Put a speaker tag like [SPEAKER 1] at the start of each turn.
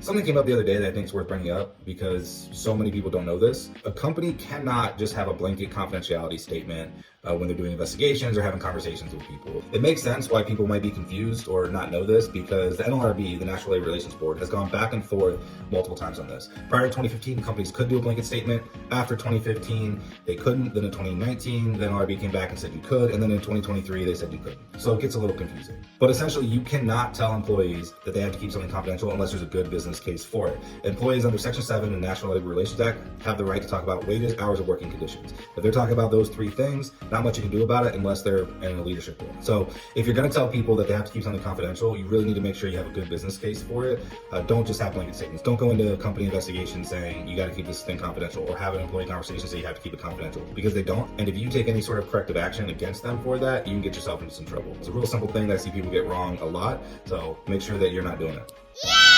[SPEAKER 1] Something came up the other day that I think is worth bringing up because so many people don't know this. A company cannot just have a blanket confidentiality statement when they're doing investigations or having conversations with people. It makes sense why people might be confused or not know this because the NLRB, the National Labor Relations Board, has gone back and forth multiple times on this. Prior to 2015, companies could do a blanket statement. After 2015, they couldn't. Then in 2019, the NLRB came back and said you could. And then in 2023, they said you couldn't. So it gets a little confusing. But essentially, you cannot tell employees that they have to keep something confidential unless there's a good business case for it. Employees under Section 7 of the National Labor Relations Act have the right to talk about wages, hours, and working conditions. If they're talking about those three things, not much you can do about it unless they're in a leadership role. So if you're going to tell people that they have to keep something confidential, you really need to make sure you have a good business case for it. Don't just have blanket statements. Don't go into a company investigation saying you got to keep this thing confidential, or have an employee conversation say you have to keep it confidential, because they don't. And if you take any sort of corrective action against them for that, you can get yourself into some trouble. It's a real simple thing that I see people get wrong a lot. So make sure that you're not doing it.
[SPEAKER 2] Yeah!